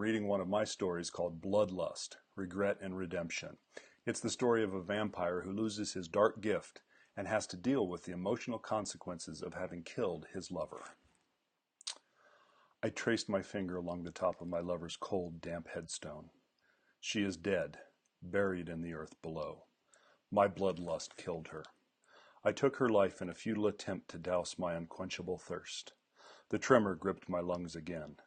reading one of my stories called Bloodlust, Regret and Redemption. It's the story of a vampire who loses his dark gift and has to deal with the emotional consequences of having killed his lover. I traced my finger along the top of my lover's cold, damp headstone. She is dead, buried in the earth below. My bloodlust killed her. I took her life in a futile attempt to douse my unquenchable thirst. The tremor gripped my lungs again.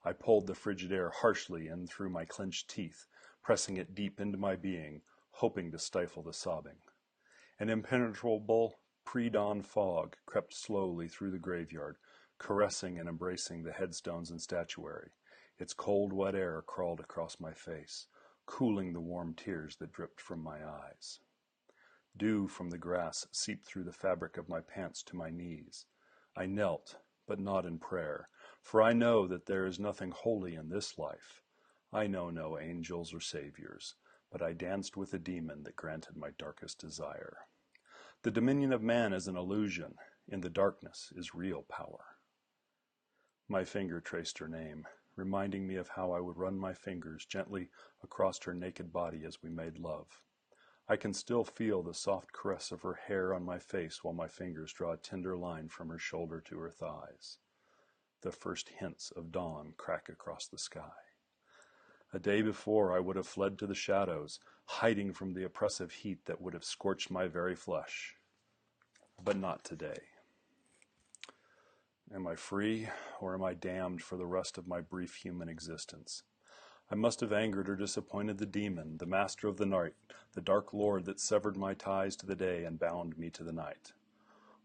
I pulled the frigid air harshly in through my clenched teeth, pressing it deep into my being, hoping to stifle the sobbing. An impenetrable pre-dawn fog crept slowly through the graveyard, caressing and embracing the headstones and statuary. Its cold, wet air crawled across my face, cooling the warm tears that dripped from my eyes. Dew from the grass seeped through the fabric of my pants to my knees. I knelt, but not in prayer, for I know that there is nothing holy in this life. I know no angels or saviors, but I danced with a demon that granted my darkest desire. The dominion of man is an illusion. In the darkness is real power. My finger traced her name, reminding me of how I would run my fingers gently across her naked body as we made love. I can still feel the soft caress of her hair on my face while my fingers draw a tender line from her shoulder to her thighs. The first hints of dawn crack across the sky. A day before I would have fled to the shadows, hiding from the oppressive heat that would have scorched my very flesh. But not today. Am I free, or am I damned for the rest of my brief human existence? I must have angered or disappointed the demon, the master of the night, the dark lord that severed my ties to the day and bound me to the night.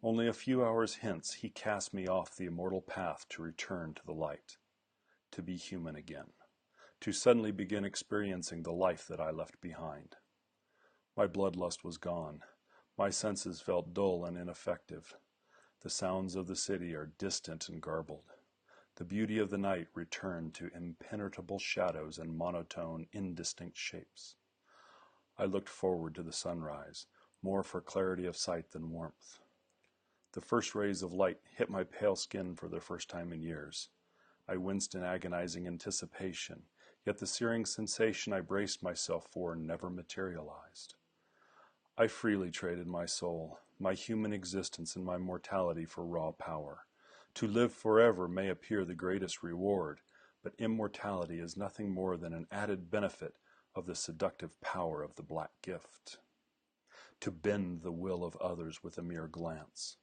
Only a few hours hence he cast me off the immortal path to return to the light, to be human again, to suddenly begin experiencing the life that I left behind. My bloodlust was gone. My senses felt dull and ineffective. The sounds of the city are distant and garbled. The beauty of the night returned to impenetrable shadows and monotone, indistinct shapes. I looked forward to the sunrise, more for clarity of sight than warmth. The first rays of light hit my pale skin for the first time in years. I winced in agonizing anticipation, yet the searing sensation I braced myself for never materialized. I freely traded my soul, my human existence, and my mortality for raw power. To live forever may appear the greatest reward, but immortality is nothing more than an added benefit of the seductive power of the black gift. To bend the will of others with a mere glance,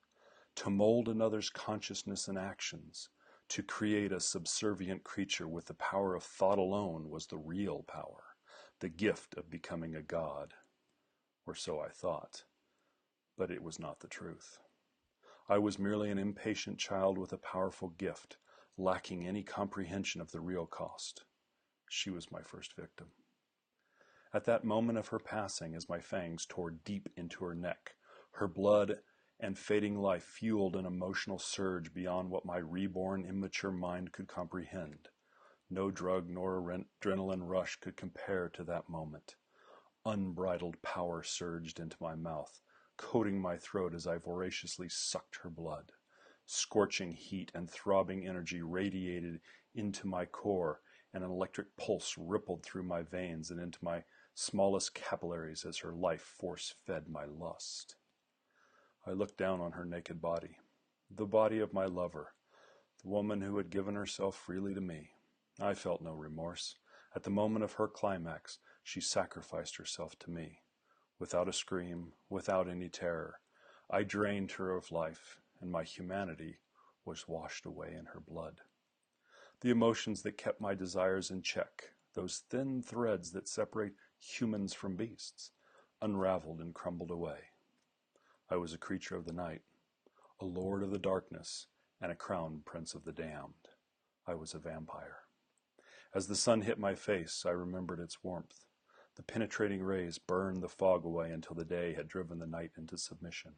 to mold another's consciousness and actions, to create a subservient creature with the power of thought alone was the real power, the gift of becoming a god. Or so I thought, but it was not the truth. I was merely an impatient child with a powerful gift, lacking any comprehension of the real cost. She was my first victim. At that moment of her passing, as my fangs tore deep into her neck, her blood and fading life fueled an emotional surge beyond what my reborn, immature mind could comprehend. No drug nor adrenaline rush could compare to that moment. Unbridled power surged into my mouth, coating my throat as I voraciously sucked her blood. Scorching heat and throbbing energy radiated into my core, and an electric pulse rippled through my veins and into my smallest capillaries as her life force fed my lust. I looked down on her naked body, the body of my lover, the woman who had given herself freely to me. I felt no remorse. At the moment of her climax, she sacrificed herself to me. Without a scream, without any terror, I drained her of life, and my humanity was washed away in her blood. The emotions that kept my desires in check, those thin threads that separate humans from beasts, unraveled and crumbled away. I was a creature of the night, a lord of the darkness, and a crowned prince of the damned. I was a vampire. As the sun hit my face, I remembered its warmth. The penetrating rays burned the fog away until the day had driven the night into submission.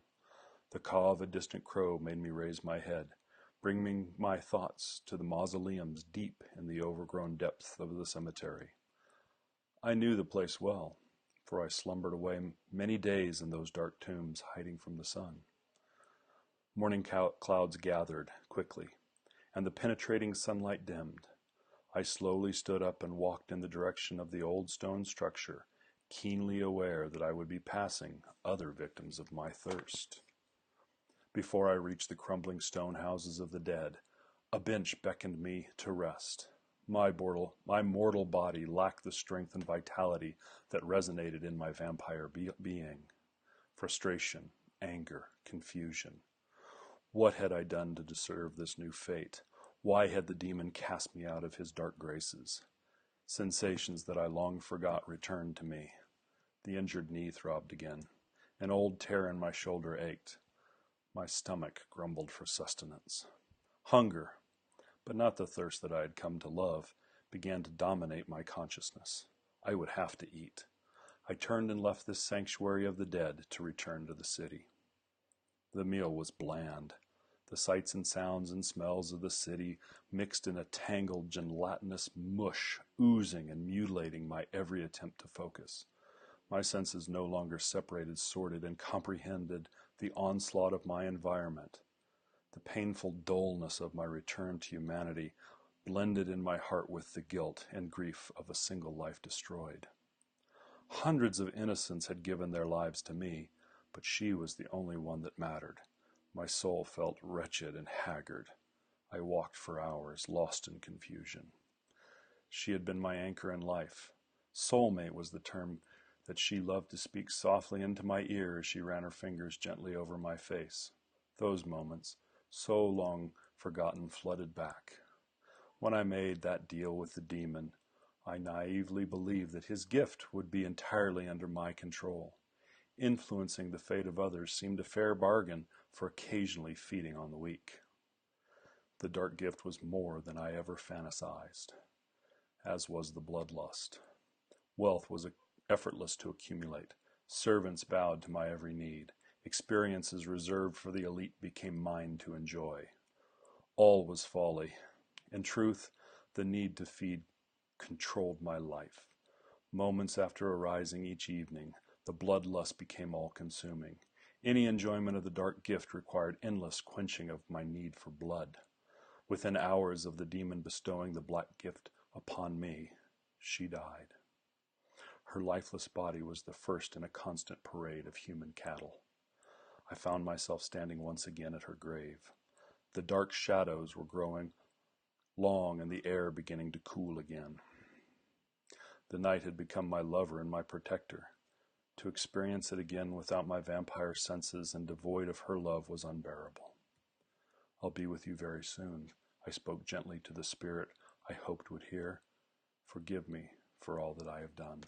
The caw of a distant crow made me raise my head, bringing my thoughts to the mausoleums deep in the overgrown depths of the cemetery. I knew the place well, for I slumbered away many days in those dark tombs hiding from the sun. Morning clouds gathered quickly, and the penetrating sunlight dimmed. I slowly stood up and walked in the direction of the old stone structure, keenly aware that I would be passing other victims of my thirst. Before I reached the crumbling stone houses of the dead, a bench beckoned me to rest. My mortal body lacked the strength and vitality that resonated in my vampire being. Frustration, anger, confusion. What had I done to deserve this new fate? Why had the demon cast me out of his dark graces? Sensations that I long forgot returned to me. The injured knee throbbed again. An old tear in my shoulder ached. My stomach grumbled for sustenance. Hunger, but not the thirst that I had come to love, began to dominate my consciousness. I would have to eat. I turned and left this sanctuary of the dead to return to the city. The meal was bland. The sights and sounds and smells of the city mixed in a tangled, gelatinous mush, oozing and mutilating my every attempt to focus. My senses no longer separated, sorted, and comprehended the onslaught of my environment. The painful dullness of my return to humanity blended in my heart with the guilt and grief of a single life destroyed. Hundreds of innocents had given their lives to me, but she was the only one that mattered. My soul felt wretched and haggard. I walked for hours, lost in confusion. She had been my anchor in life. Soulmate was the term that she loved to speak softly into my ear as she ran her fingers gently over my face. Those moments, so long forgotten, flooded back. When I made that deal with the demon, I naively believed that his gift would be entirely under my control. Influencing the fate of others seemed a fair bargain for occasionally feeding on the weak. The dark gift was more than I ever fantasized, as was the bloodlust. Wealth was effortless to accumulate. Servants bowed to my every need. Experiences reserved for the elite became mine to enjoy. All was folly. In truth, the need to feed controlled my life. Moments after arising each evening, the bloodlust became all-consuming. Any enjoyment of the dark gift required endless quenching of my need for blood. Within hours of the demon bestowing the black gift upon me, she died. Her lifeless body was the first in a constant parade of human cattle. I found myself standing once again at her grave. The dark shadows were growing long and the air beginning to cool again. The night had become my lover and my protector. To experience it again without my vampire senses and devoid of her love was unbearable. "I'll be with you very soon," I spoke gently to the spirit I hoped would hear. "Forgive me for all that I have done."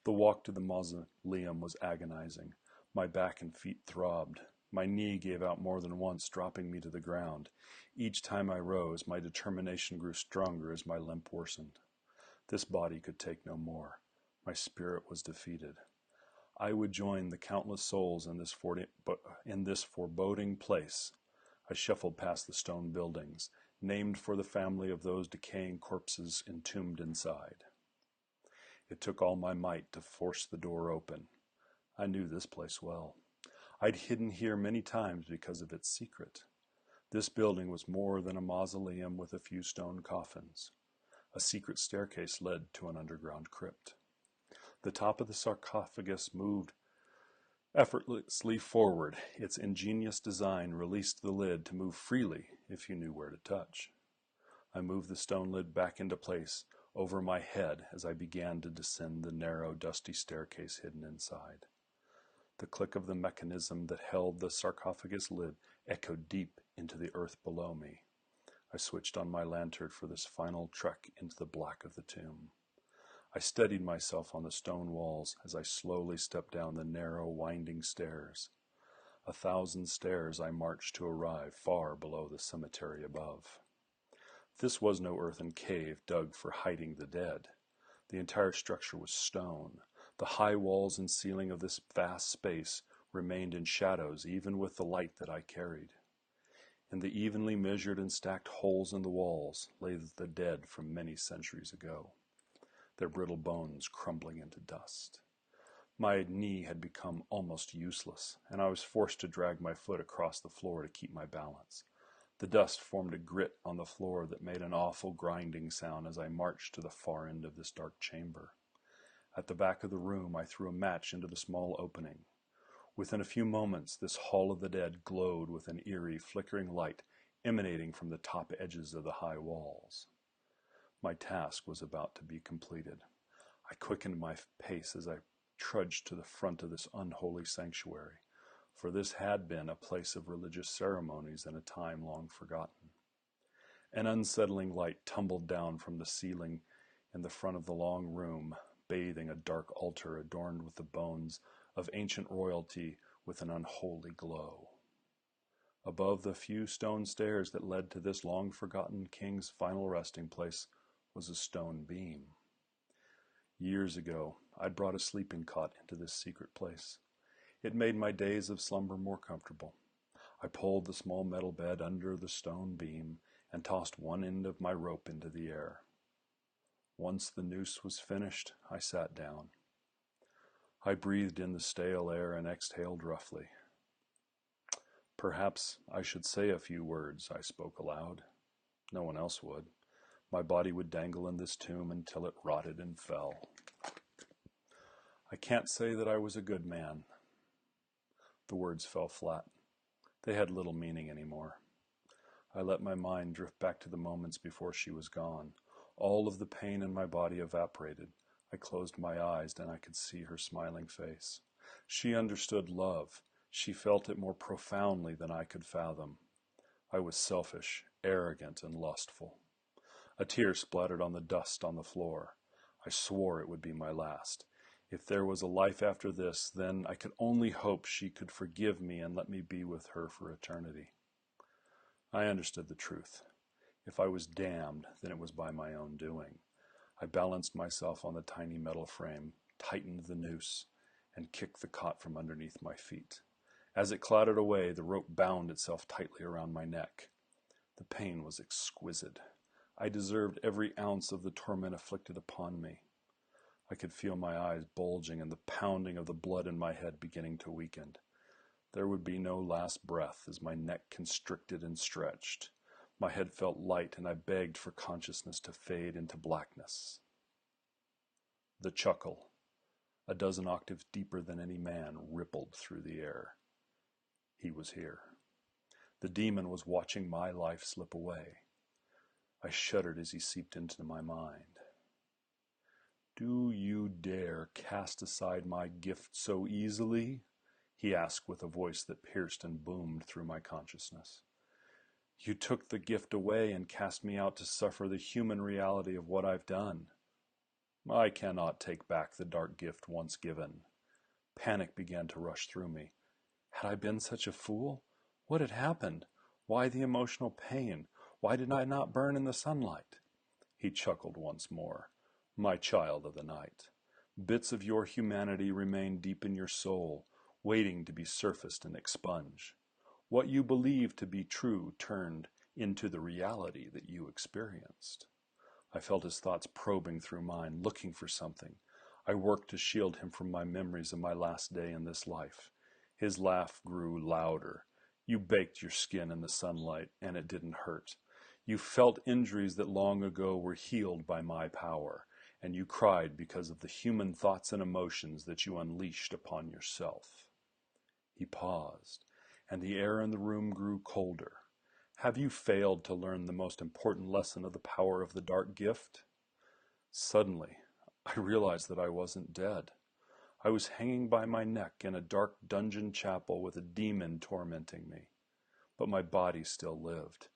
The walk to the mausoleum was agonizing. My back and feet throbbed. My knee gave out more than once, dropping me to the ground. Each time I rose, my determination grew stronger as my limp worsened. This body could take no more. My spirit was defeated. I would join the countless souls in this foreboding place. I shuffled past the stone buildings, named for the family of those decaying corpses entombed inside. It took all my might to force the door open. I knew this place well. I'd hidden here many times because of its secret. This building was more than a mausoleum with a few stone coffins. A secret staircase led to an underground crypt. The top of the sarcophagus moved effortlessly forward. Its ingenious design released the lid to move freely if you knew where to touch. I moved the stone lid back into place over my head as I began to descend the narrow, dusty staircase hidden inside. The click of the mechanism that held the sarcophagus lid echoed deep into the earth below me. I switched on my lantern for this final trek into the black of the tomb. I steadied myself on the stone walls as I slowly stepped down the narrow, winding stairs. 1,000 stairs I marched to arrive far below the cemetery above. This was no earthen cave dug for hiding the dead. The entire structure was stone. The high walls and ceiling of this vast space remained in shadows even with the light that I carried. In the evenly measured and stacked holes in the walls lay the dead from many centuries ago, their brittle bones crumbling into dust. My knee had become almost useless, and I was forced to drag my foot across the floor to keep my balance. The dust formed a grit on the floor that made an awful grinding sound as I marched to the far end of this dark chamber. At the back of the room, I threw a match into the small opening. Within a few moments, this hall of the dead glowed with an eerie, flickering light emanating from the top edges of the high walls. My task was about to be completed. I quickened my pace as I trudged to the front of this unholy sanctuary, for this had been a place of religious ceremonies in a time long forgotten. An unsettling light tumbled down from the ceiling in the front of the long room, bathing a dark altar adorned with the bones of ancient royalty with an unholy glow. Above the few stone stairs that led to this long-forgotten king's final resting place was a stone beam. Years ago, I'd brought a sleeping cot into this secret place. It made my days of slumber more comfortable. I pulled the small metal bed under the stone beam and tossed one end of my rope into the air. Once the noose was finished, I sat down. I breathed in the stale air and exhaled roughly. Perhaps I should say a few words, I spoke aloud. No one else would. My body would dangle in this tomb until it rotted and fell. I can't say that I was a good man. The words fell flat. They had little meaning anymore. I let my mind drift back to the moments before she was gone. All of the pain in my body evaporated. I closed my eyes and I could see her smiling face. She understood love. She felt it more profoundly than I could fathom. I was selfish, arrogant, and lustful. A tear splattered on the dust on the floor. I swore it would be my last. If there was a life after this, then I could only hope she could forgive me and let me be with her for eternity. I understood the truth. If I was damned, then it was by my own doing. I balanced myself on the tiny metal frame, tightened the noose, and kicked the cot from underneath my feet. As it clattered away, the rope bound itself tightly around my neck. The pain was exquisite. I deserved every ounce of the torment inflicted upon me. I could feel my eyes bulging and the pounding of the blood in my head beginning to weaken. There would be no last breath as my neck constricted and stretched. My head felt light and I begged for consciousness to fade into blackness. The chuckle, a dozen octaves deeper than any man, rippled through the air. He was here. The demon was watching my life slip away. I shuddered as he seeped into my mind. "Do you dare cast aside my gift so easily?" he asked with a voice that pierced and boomed through my consciousness. "You took the gift away and cast me out to suffer the human reality of what I've done. I cannot take back the dark gift once given." Panic began to rush through me. Had I been such a fool? What had happened? Why the emotional pain? Why did I not burn in the sunlight? He chuckled once more. "My child of the night, bits of your humanity remain deep in your soul, waiting to be surfaced and expunged. What you believed to be true turned into the reality that you experienced." I felt his thoughts probing through mine, looking for something. I worked to shield him from my memories of my last day in this life. His laugh grew louder. "You baked your skin in the sunlight, and it didn't hurt. You felt injuries that long ago were healed by my power, and you cried because of the human thoughts and emotions that you unleashed upon yourself." He paused, and the air in the room grew colder. "Have you failed to learn the most important lesson of the power of the dark gift?" Suddenly, I realized that I wasn't dead. I was hanging by my neck in a dark dungeon chapel with a demon tormenting me. But my body still lived.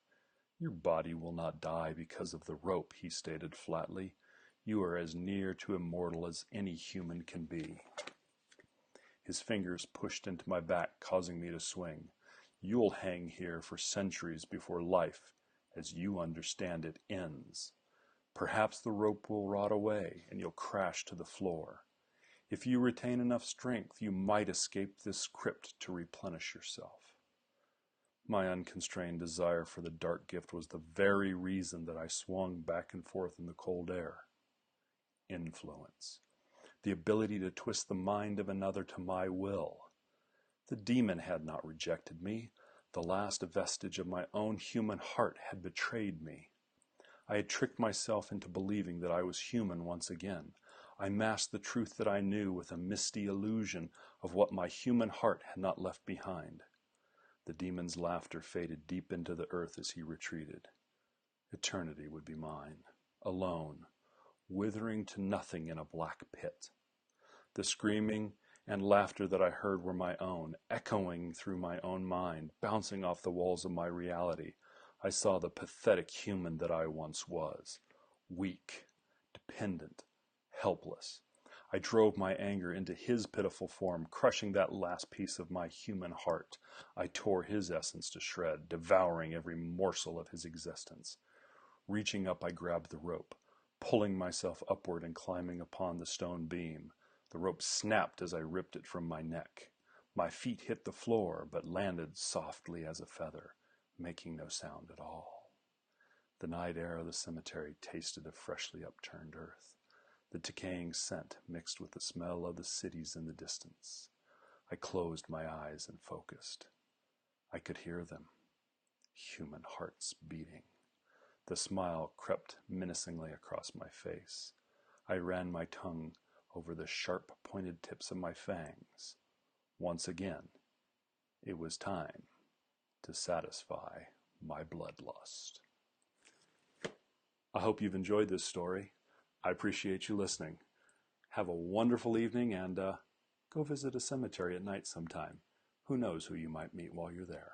"Your body will not die because of the rope," he stated flatly. "You are as near to immortal as any human can be." His fingers pushed into my back, causing me to swing. "You'll hang here for centuries before life, as you understand it, ends. Perhaps the rope will rot away and you'll crash to the floor. If you retain enough strength, you might escape this crypt to replenish yourself." My unconstrained desire for the dark gift was the very reason that I swung back and forth in the cold air. Influence. The ability to twist the mind of another to my will. The demon had not rejected me. The last vestige of my own human heart had betrayed me. I had tricked myself into believing that I was human once again. I masked the truth that I knew with a misty illusion of what my human heart had not left behind. The demon's laughter faded deep into the earth as he retreated. Eternity would be mine, alone, withering to nothing in a black pit. The screaming and laughter that I heard were my own, echoing through my own mind, bouncing off the walls of my reality. I saw the pathetic human that I once was, weak, dependent, helpless. I drove my anger into his pitiful form, crushing that last piece of my human heart. I tore his essence to shred, devouring every morsel of his existence. Reaching up, I grabbed the rope, pulling myself upward and climbing upon the stone beam. The rope snapped as I ripped it from my neck. My feet hit the floor, but landed softly as a feather, making no sound at all. The night air of the cemetery tasted of freshly upturned earth. The decaying scent mixed with the smell of the cities in the distance. I closed my eyes and focused. I could hear them, human hearts beating. The smile crept menacingly across my face. I ran my tongue over the sharp pointed tips of my fangs. Once again, it was time to satisfy my bloodlust. I hope you've enjoyed this story. I appreciate you listening. Have a wonderful evening and go visit a cemetery at night sometime. Who knows who you might meet while you're there.